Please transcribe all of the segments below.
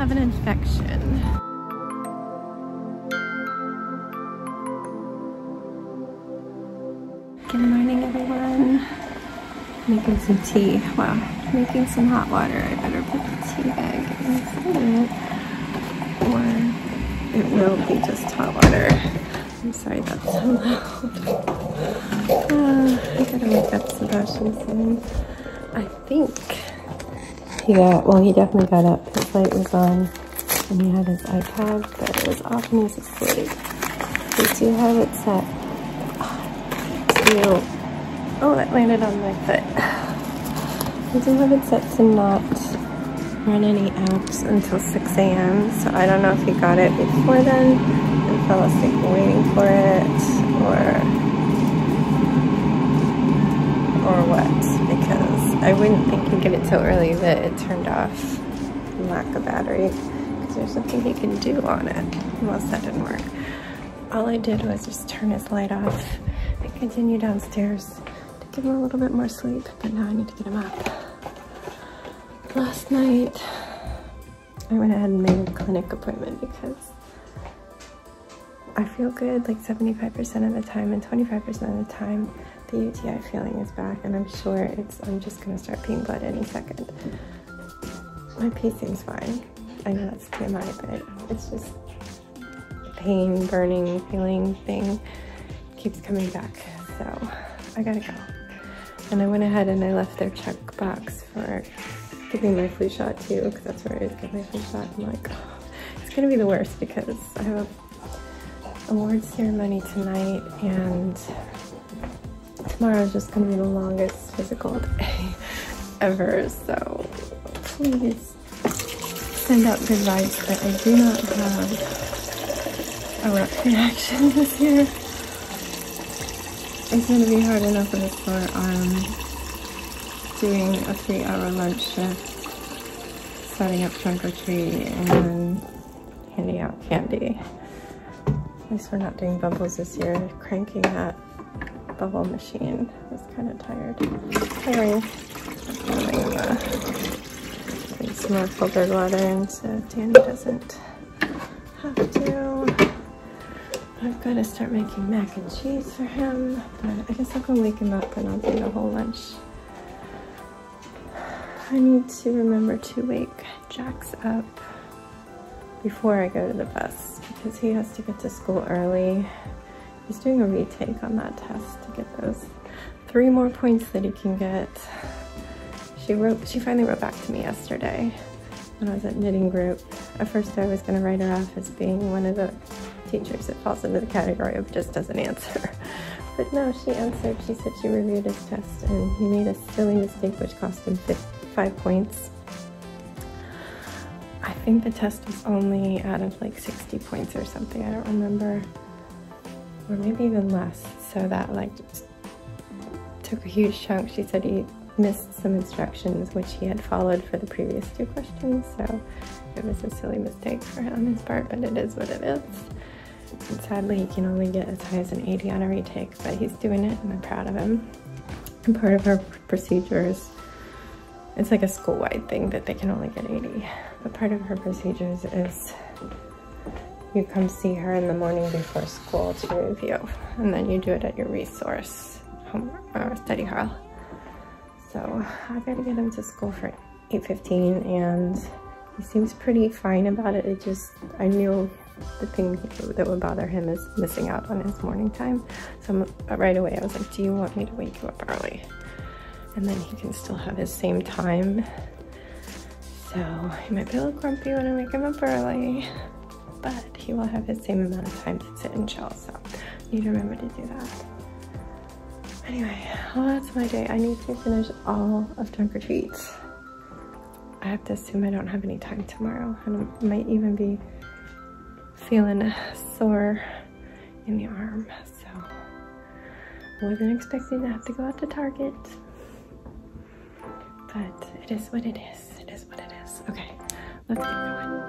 have an infection. Good morning, everyone. Making some tea. Wow, making some hot water. I better put the tea bag inside it, or it will be just hot water. I'm sorry that's so loud. I gotta wake up Sebastian soon. I think he definitely got up. His light was on and he had his iPad, but it was off and he was asleep. We do have it set to, oh, that landed on my foot. We do have it set to not run any apps until 6 a.m. So I don't know if he got it before then and fell asleep waiting for it, or what, because I wouldn't think he'd get it so early that it turned off lack of battery, because there's nothing he can do on it. Well, that didn't work. All I did was just turn his light off and continue downstairs to give him a little bit more sleep, but now I need to get him up. Last night, I went ahead and made a clinic appointment because I feel good like 75% of the time, and 25% of the time the UTI feeling is back, and I'm sure I'm just gonna start peeing blood any second. My pee seems fine. I know that's TMI, but it's just pain, burning, feeling thing keeps coming back, so I gotta go. And I went ahead and I left their checkbox for giving my flu shot too, because that's where I always get my flu shot. I'm like, oh, it's gonna be the worst because I have a awards ceremony tonight, and tomorrow is just gonna be the longest physical day ever, so please send out good vibes. But I do not have a rough reaction this year. It's gonna be hard enough with a sore arm, doing a 3-hour lunch shift, setting up trunk or treat, and then handing out candy. At least we're not doing bubbles this year. Cranking that bubble machine was kind of tiring. Need some more filtered water so Danny doesn't have to. I've got to start making mac and cheese for him, but I guess I'll go wake him up and I'll do the whole lunch. I need to remember to wake Jax up before I go to the bus, because he has to get to school early. He's doing a retake on that test to get those 3 more points that he can get. She finally wrote back to me yesterday when I was at knitting group. At first I was gonna write her off as being one of the teachers that falls into the category of just doesn't answer. But no, she answered. She said she reviewed his test and he made a silly mistake which cost him 5 points. I think the test was only out of like 60 points or something, I don't remember. Or maybe even less, so that like took a huge chunk. She said he missed some instructions which he had followed for the previous 2 questions, so it was a silly mistake for him on his part, but it is what it is. And sadly he can only get as high as an 80 on a retake, but he's doing it and I'm proud of him. And part of our procedures, it's like a school-wide thing that they can only get 80. But part of her procedures is you come see her in the morning before school to review, and then you do it at your resource study hall. So I gotta get him to school for 8:15, and he seems pretty fine about it. It just, I knew the thing that would bother him is missing out on his morning time. So right away I was like, do you want me to wake you up early? And then he can still have his same time. So he might be a little grumpy when I wake him up early, but he will have his same amount of time to sit and chill, so I need to remember to do that. Anyway, well, that's my day. I need to finish all of trunk or treats. I have to assume I don't have any time tomorrow, and I might even be feeling sore in the arm, so I wasn't expecting to have to go out to Target. But it is what it is. It is what it is. Okay, let's get going.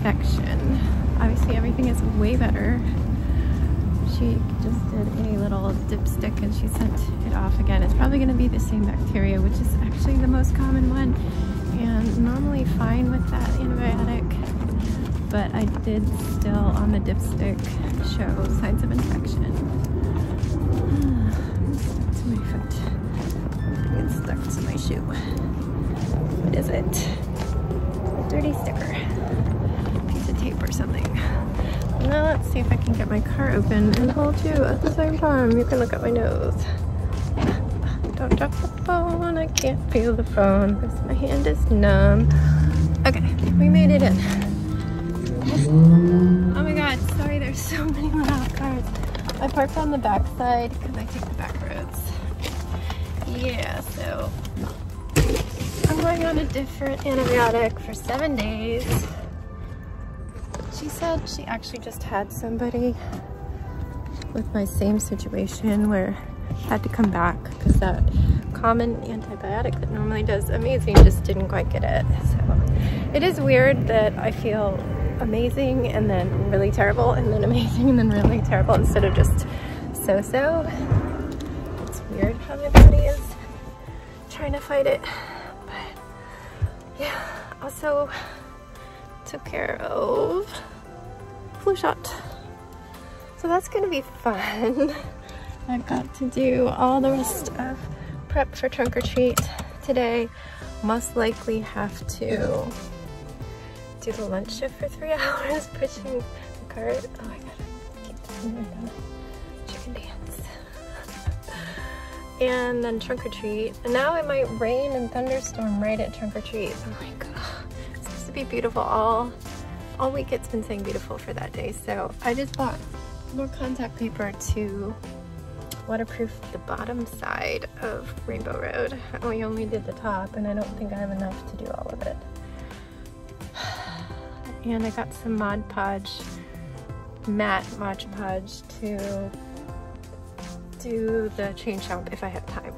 infection. Obviously everything is way better. She just did a little dipstick and she sent it off again. It's probably going to be the same bacteria, which is actually the most common one, and normally fine with that antibiotic, but I did still on the dipstick show signs of infection. Stuck to my foot. It's stuck to my shoe. What is it? A dirty sticker. Piece of tape or something. Now let's see if I can get my car open and hold you at the same time. You can look at my nose. Don't drop the phone. I can't feel the phone because my hand is numb. Okay, we made it in. Oh my god, sorry, there's so many loud cars. I parked on the back side because I take the back roads. Yeah, so I'm going on a different antibiotic for 7 days. She said she actually just had somebody with my same situation where I had to come back because that common antibiotic that normally does amazing just didn't quite get it. So it is weird that I feel amazing and then really terrible and then amazing and then really terrible instead of just so-so. It's weird how my body is trying to fight it. But yeah, also took care of flu shot. So that's gonna be fun. I've got to do all the rest of prep for trunk or treat today. Most likely have to do the lunch shift for 3 hours, pushing the cart. Oh my god, I keep doing the chicken dance. And then trunk or treat. And now it might rain and thunderstorm right at trunk or treat. Oh my god. It's supposed to be beautiful all week. It's been saying beautiful for that day. So I just bought more contact paper to waterproof the bottom side of Rainbow Road. We only did the top and I don't think I have enough to do all of it. And I got some Mod Podge, matte Mod Podge to do the chain chomp if I have time.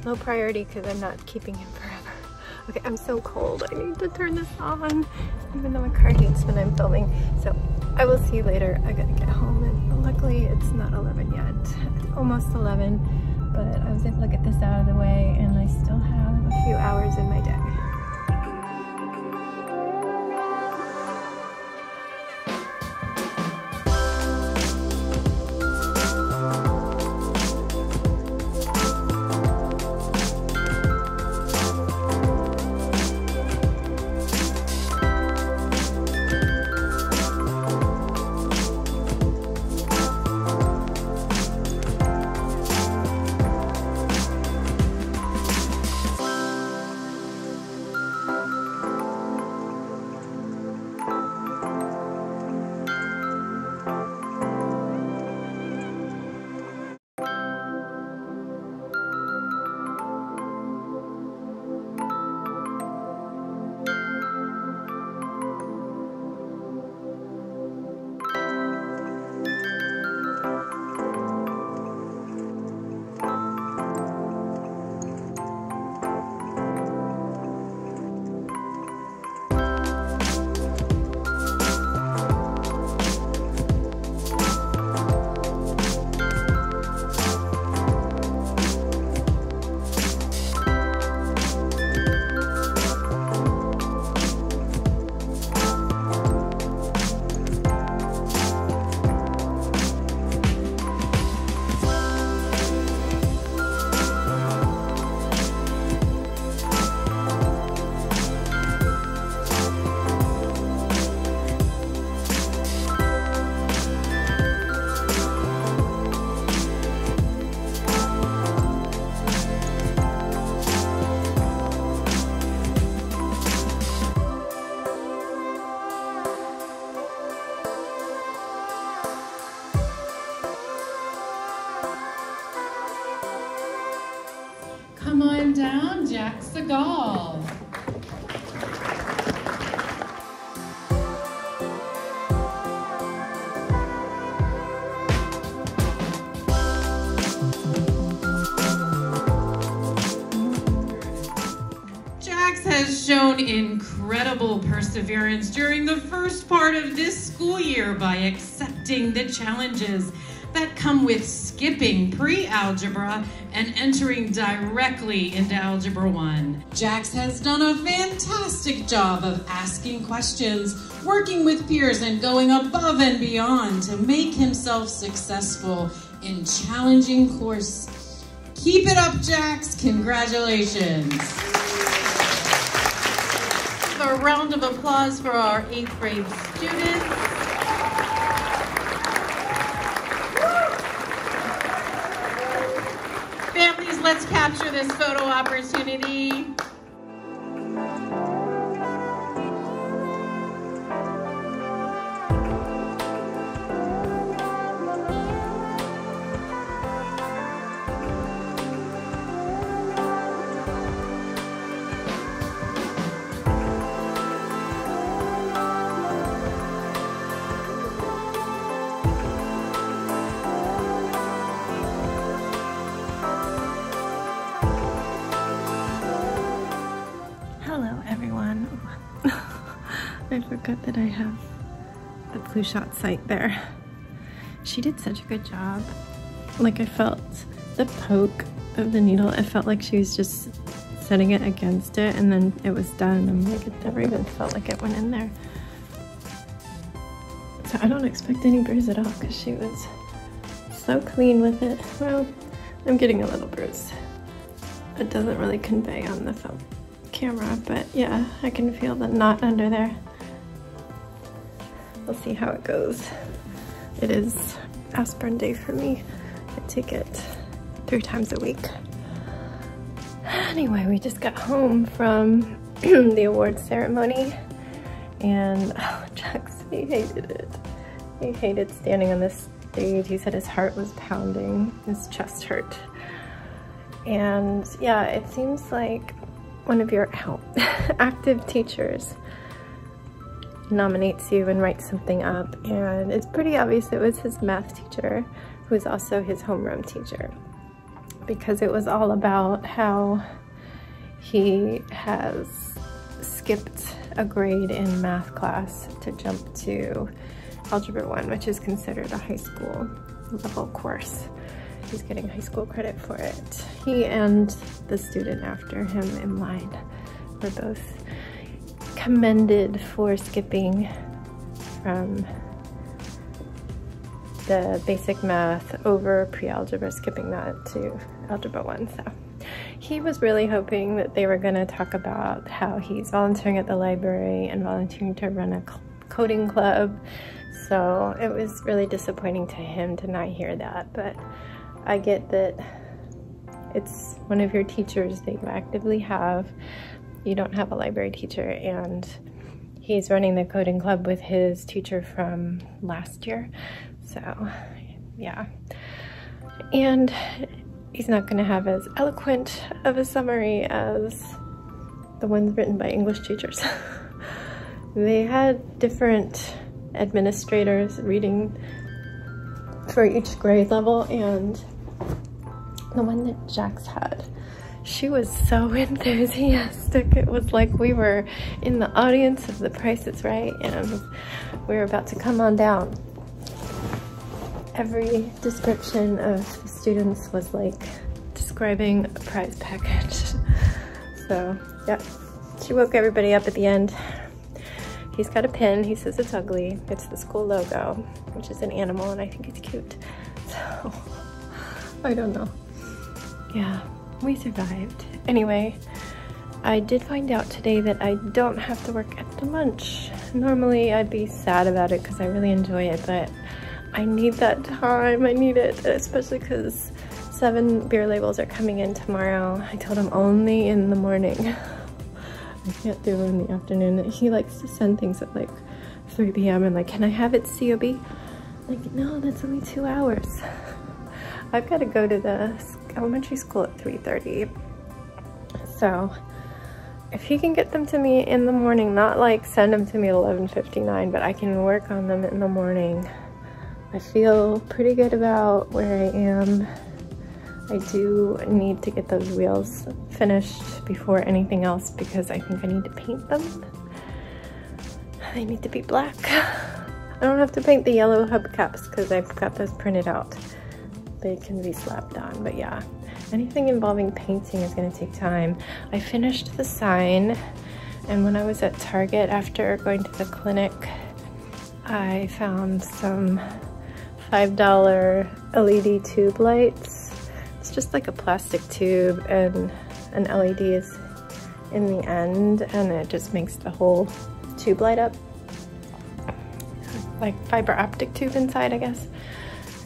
Low priority because I'm not keeping him forever. Okay, I'm so cold. I need to turn this on, even though my car hates when I'm filming. So I will see you later. I gotta get home, and luckily it's not 11 yet. It's almost 11, but I was able to get this out of the way, and I still have a few hours in my day. Come on down, Jack Segal. Jax has shown incredible incredible perseverance during the first part of this school year by accepting the challenges that come with skipping pre-algebra and entering directly into Algebra 1. Jax has done a fantastic job of asking questions, working with peers, and going above and beyond to make himself successful in challenging course. Keep it up, Jax. Congratulations. A round of applause for our 8th grade students. Families, let's capture this photo opportunity. I forgot that I have the flu shot site there. She did such a good job. Like, I felt the poke of the needle. It felt like she was just setting it against it and then it was done. I'm like, it never even felt like it went in there. So I don't expect any bruise at all because she was so clean with it. Well, I'm getting a little bruise. It doesn't really convey on the phone camera, but yeah, I can feel the knot under there. We'll see how it goes. It is aspirin day for me. I take it 3 times a week. Anyway, we just got home from the awards ceremony and Jax, he hated it. He hated standing on this stage. He said his heart was pounding, his chest hurt. And yeah, it seems like one of your active teachers nominates you and writes something up, and it's pretty obvious it was his math teacher who was also his homeroom teacher, because it was all about how he has skipped a grade in math class to jump to Algebra 1, which is considered a high school level course. He's getting high school credit for it. He and the student after him in line were both commended for skipping from the basic math over pre-algebra, skipping that to Algebra 1. So he was really hoping that they were going to talk about how he's volunteering at the library and volunteering to run a coding club. So it was really disappointing to him to not hear that, but I get that it's one of your teachers that you actively have. You don't have a library teacher, and he's running the coding club with his teacher from last year. So yeah, and he's not going to have as eloquent of a summary as the ones written by English teachers. They had different administrators reading for each grade level, and the one that Jax had, she was so enthusiastic. It was like we were in the audience of The Price is Right and we were about to come on down. Every description of the students was like describing a prize package. So yeah, she woke everybody up at the end. He's got a pin. He says it's ugly. It's the school logo, which is an animal, and I think it's cute. So I don't know. Yeah, we survived. Anyway, I did find out today that I don't have to work at the lunch. Normally I'd be sad about it because I really enjoy it, but I need that time. I need it, especially because 7 beer labels are coming in tomorrow. I told him only in the morning. I can't do it in the afternoon. He likes to send things at like 3 p.m. and like, can I have it COB? Like, no, that's only 2 hours. I've got to go to the elementary school at 3:30. So if he can get them to me in the morning, not like send them to me at 11:59, but I can work on them in the morning, I feel pretty good about where I am. I do need to get those wheels finished before anything else because I think I need to paint them. They need to be black. I don't have to paint the yellow hubcaps because I've got those printed out. They can be slapped on, but yeah. Anything involving painting is gonna take time. I finished the sign, and when I was at Target after going to the clinic, I found some $5 LED tube lights. It's just like a plastic tube and an LED is in the end, and it just makes the whole tube light up. Like fiber optic tube inside, I guess.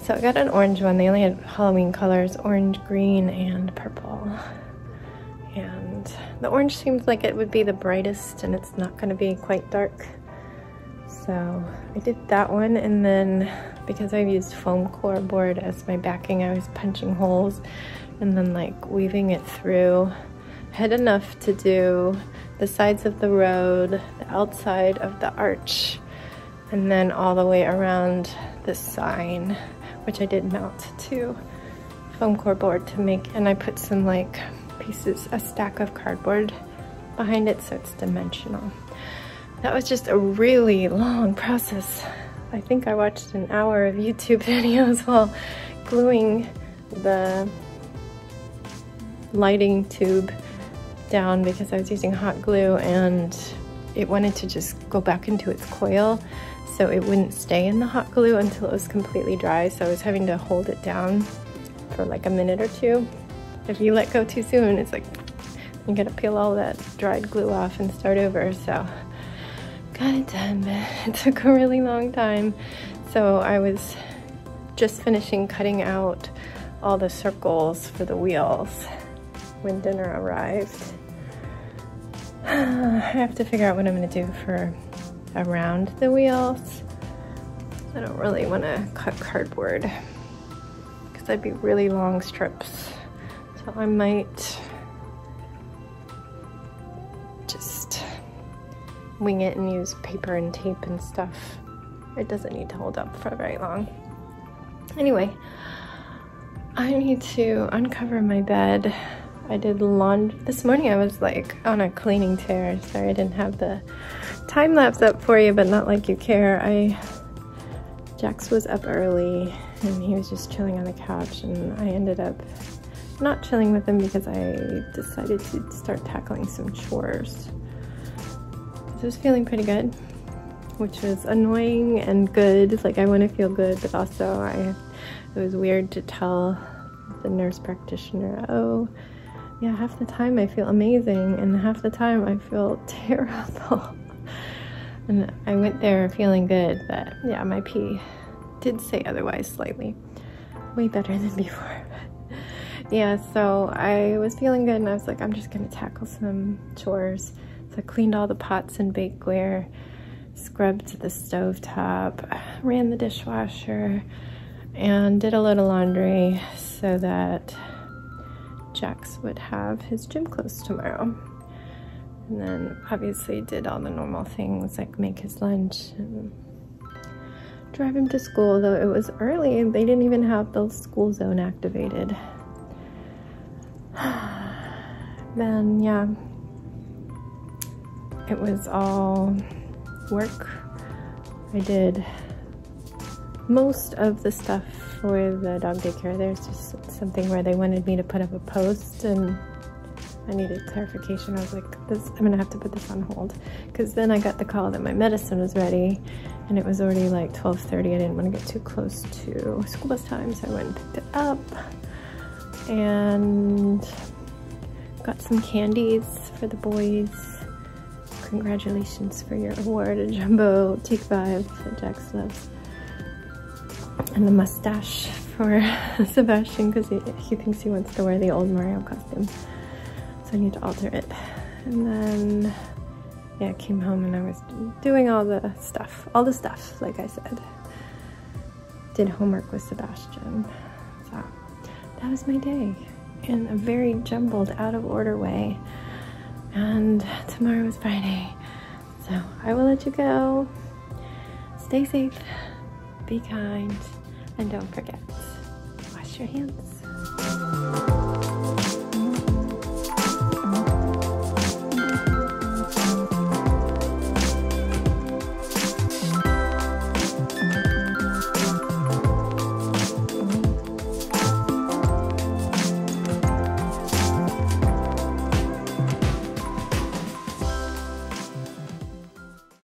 So I got an orange one. They only had Halloween colors, orange, green, and purple. And the orange seems like it would be the brightest, and it's not gonna be quite dark. So I did that one, and then because I used foam core board as my backing, I was punching holes and then like weaving it through. I had enough to do the sides of the road, the outside of the arch, and then all the way around the sign, which I did mount to foam core board to make, and I put some like pieces, a stack of cardboard behind it so it's dimensional. That was just a really long process. I think I watched an hour of YouTube videos while gluing the lighting tube down because I was using hot glue and it wanted to just go back into its coil, so it wouldn't stay in the hot glue until it was completely dry, so I was having to hold it down for like a minute or two. If you let go too soon, it's like you gotta peel all that dried glue off and start over. So got it done, but it took a really long time. So I was just finishing cutting out all the circles for the wheels when dinner arrived. I have to figure out what I'm gonna do for around the wheels. I don't really want to cut cardboard because that'd be really long strips. So I might just wing it and use paper and tape and stuff. It doesn't need to hold up for very long. Anyway, I need to uncover my bed. I did laundry this morning. I was like on a cleaning tear. Sorry I didn't have the time lapse up for you, but not like you care. Jax was up early and he was just chilling on the couch, and I ended up not chilling with him because I decided to start tackling some chores. I was feeling pretty good, which was annoying and good. Like I want to feel good, but also it was weird to tell the nurse practitioner, oh yeah, half the time I feel amazing and half the time I feel terrible. And I went there feeling good, but yeah, my pee did say otherwise slightly. Way better than before. Yeah, so I was feeling good and I was like, I'm just gonna tackle some chores. So I cleaned all the pots and bakeware, scrubbed the stovetop, ran the dishwasher, and did a little laundry so that Jax would have his gym clothes tomorrow. And then obviously did all the normal things like make his lunch and drive him to school, though it was early and they didn't even have the school zone activated. Then yeah, it was all work. I did most of the stuff for the dog daycare. There's just something where they wanted me to put up a post and I needed clarification. I was like, I'm gonna have to put this on hold, because then I got the call that my medicine was ready and it was already like 12:30. I didn't want to get too close to school bus time, so I went and picked it up and got some candies for the boys. Congratulations for your award, a jumbo Take 5 that Jax loves. And the mustache for Sebastian because he thinks he wants to wear the old Mario costume. So I need to alter it. And then, yeah, I came home and I was doing all the stuff, like I said. Did homework with Sebastian. So that was my day in a very jumbled, out of order way. And tomorrow is Friday. So I will let you go. Stay safe, be kind, and don't forget, wash your hands.